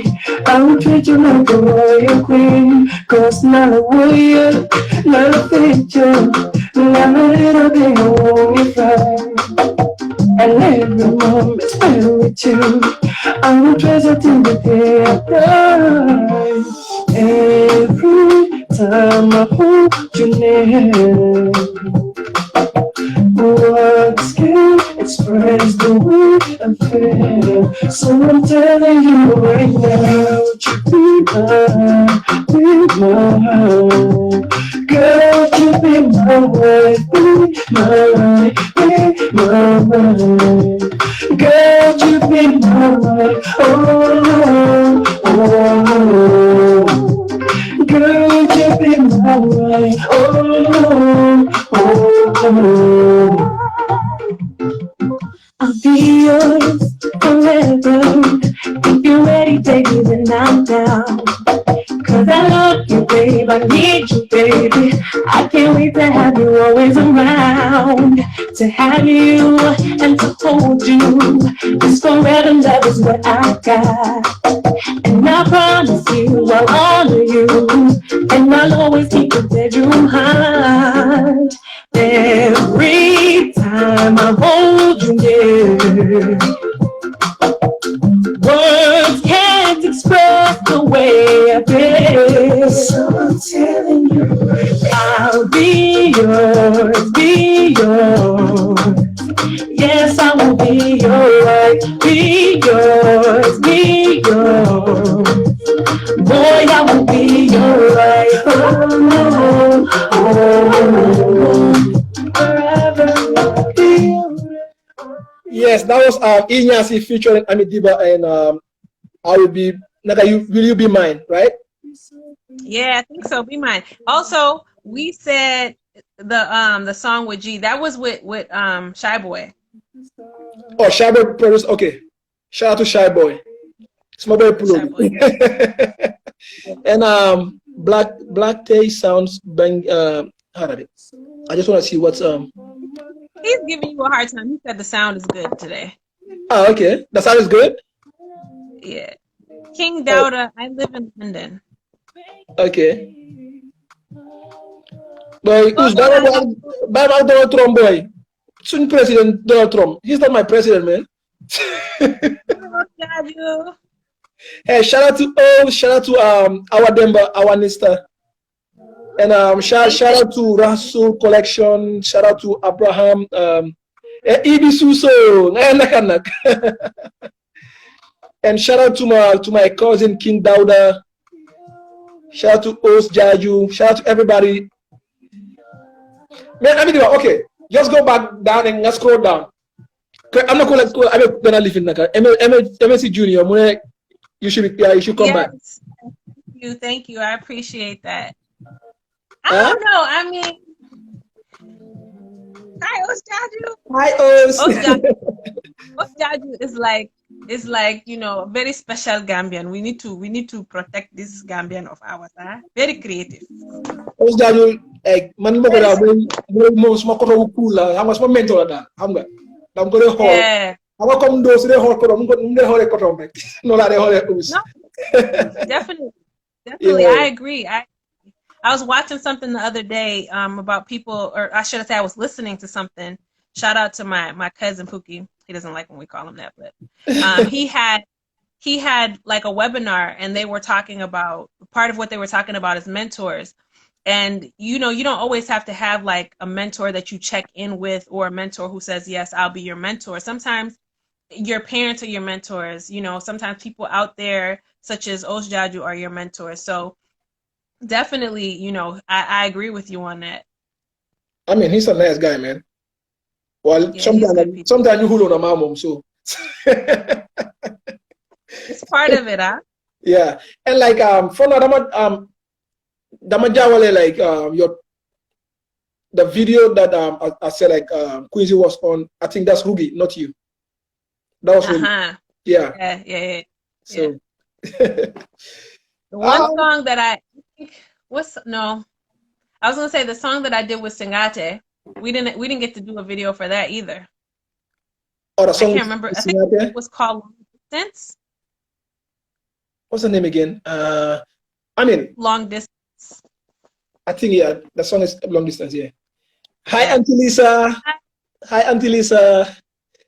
I will treat you like a royal queen. Cause not a warrior, not a picture, not a little bit I want you fly. And every moment spent with you, I will treasure till the day I die. Every time I hold you near, words can't express the way I feel. So I'm telling you right now, would you be mine? Girl, would you be my wife? Be my wife. Girl, you be my wife. Oh, oh, oh. Girl, you be my wife. Oh, oh, oh. I'll be yours forever. If you're ready, baby, then I'm down. Cause I love you, babe, I need you, baby. I can't wait to have you always around. To have you and to hold you. This forever love is what I got. And I promise you I'll honor you. And I'll always keep the bedroom hot. Every time I hold you near, words can't express the way I feel. So I'm telling you, I'll be yours, be yours. Yes, I will be your wife, be yours, be yours. Boy, I will be your wife. Oh, oh, oh, forever. Yes, that was Inyasi featuring Amie Dibba, and I will be Naga. Will You Be Mine? Right? yeah, I think so. Be mine. Also, we said the song with G that was with Shy Boy. Oh, Shy Boy produced. Okay, shout out to Shy Boy. Small boy Shy Boy. And Black Tay sounds bang. How did it? I just want to see what's He's giving you a hard time. He said the sound is good today. Oh, okay. The sound is good. Yeah. King Dauda, I live in London. Okay. Boy, who's Donald Trump boy? Soon President Donald Trump. He's not my president, man. Hey, shout out to our Denver, our Nista. And shout out to Rasul Collection, shout out to Abraham, Ibi Suso, and shout out to my cousin King Dauda. Shout out to Os Jaju. Shout out to everybody. Man, I mean, okay, just go back down and let's scroll down. I'm not gonna leave in Naka. MSC Junior, you should come back. Thank you. I appreciate that. I don't know. I mean, hi, Os Jaju. Hi, Os. Os Jaju is like a very special Gambian. We need to protect this Gambian of ours. Very creative. Os Jaju, man mo ko da mo sama ko ro cool la xam nga sama mentor la xam nga dam ko re xol xam nga comme do ci re xol ko mo de xolé ko tom rek no la de xolé Os. Definitely yeah. I agree. I was watching something the other day about people, or I should have said I was listening to something. Shout out to my cousin Pookie. He doesn't like when we call him that, but he he had like a webinar, and they were talking about, part of what they were talking about is mentors. And you know, you don't always have to have like a mentor that you check in with, or a mentor who says, yes, I'll be your mentor. Sometimes your parents are your mentors. You know, sometimes people out there such as Osjaju are your mentors. So definitely, you know, I agree with you on that. I mean, he's a nice guy, man. Well, Yeah, he's good people. sometimes you hold on a mom, so It's part of it, huh? yeah. And like for now, Damajawale, like the video that I said like Quincy was on, I think that's Rugi, not you. That was Rugi. Yeah. Yeah. So the one song that I think I was gonna say the song that I did with Singate. We didn't get to do a video for that either. Oh, the song I can't remember. I think it was called Long Distance. What's the name again? I mean, Long Distance. I think yeah, the song is Long Distance. Yeah. Hi, Auntie Lisa. Hi, Auntie Lisa.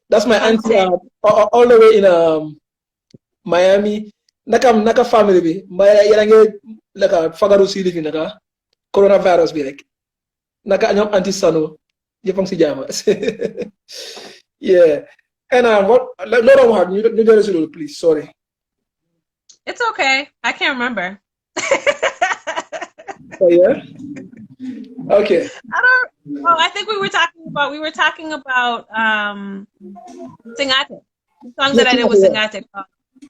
That's my auntie all the way in Miami. Naka family be. Maya yarange like fagaru sili fi naka coronavirus be like. Naka anyam auntie Sano. Yepang si jama. Yeah. And what? No, hard. You please. Sorry. It's okay. I can't remember. Oh yeah. Okay. I think we were talking about Singate. The song that I did with Singate.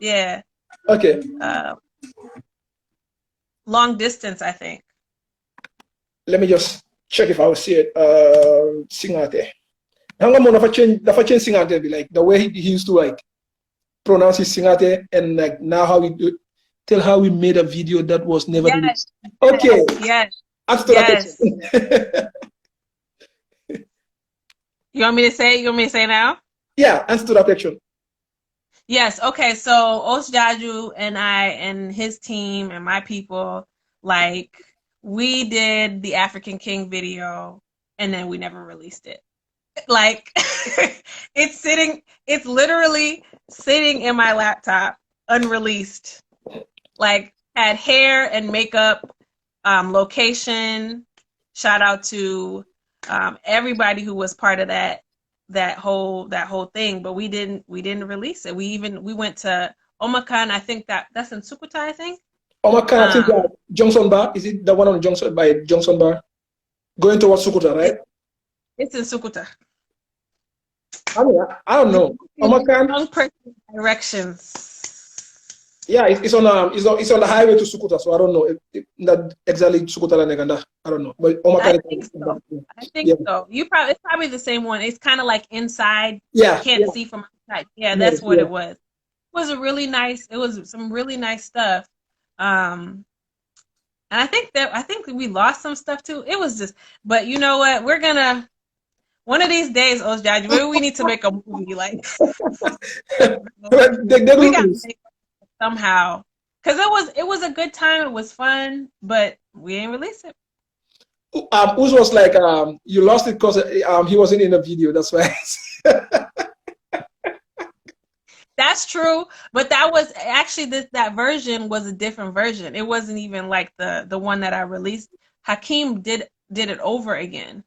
Yeah. Okay. Long Distance, I think. Let me just check if I will see it. Singate. Hang on, if I change Singate, be like the way he used to like pronounce his Singate, and like now how we do. Tell how we made a video that was never released. Okay. Yes. Yes. You want me to say it? You want me to say it now? Yeah, answer to that question. Yes. Okay. So Osjaju and I and his team and my people, like, we did the African King video, and then we never released it. Like, it's literally sitting in my laptop, unreleased. Like, had hair and makeup, location. Shout out to everybody who was part of that whole thing. But we didn't release it. We went to Omakan. I think that's in Sukuta. I think. Omakan, I think Johnson Bar. Is it the one on Johnson Bar? Going towards Sukuta, right? It's in Sukuta. I mean, I don't know. Omakan. Wrong person directions. Yeah, it's on the highway to Sukuta, so I don't know if not exactly Sukuta la Neganda. I don't know, but I think so. So. It's probably the same one. It's kind of like inside. Yeah, you can't see from outside. Yeah, that's what it was. It was a really nice. It was some really nice stuff. And I think we lost some stuff too. It was just, but you know what? We're gonna one of these days, Osjaju, maybe we need to make a movie like. We got somehow, because it was a good time, it was fun, but we didn't release it. Uz was like, you lost it because he wasn't in the video, that's why. That's true, but that was actually that version was a different version. It wasn't even like the one that I released. Hakeem did it over again.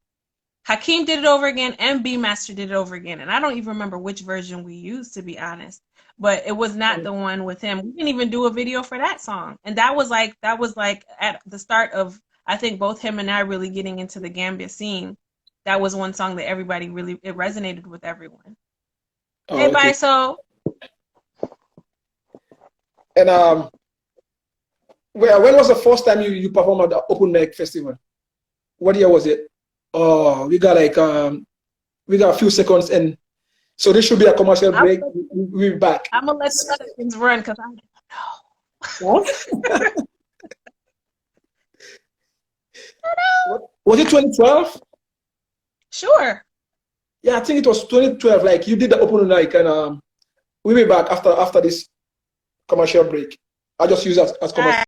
Hakeem did it over again, and B Master did it over again, and I don't even remember which version we used, to be honest. But it was not the one with him. We didn't even do a video for that song. And that was like at the start of, I think, both him and I really getting into the Gambia scene. That was one song that everybody it resonated with everyone. Oh, hey, okay. Bye, so. And when was the first time you performed at the Open Mic Festival? What year was it? Oh, we got a few seconds, and so this should be a commercial break. We'll be back. I'm gonna let the other things run because I don't know. What? Was it 2012? Sure. Yeah, I think it was 2012. Like, you did the open mic, and we'll be back after this commercial break. I'll just use it as commercial.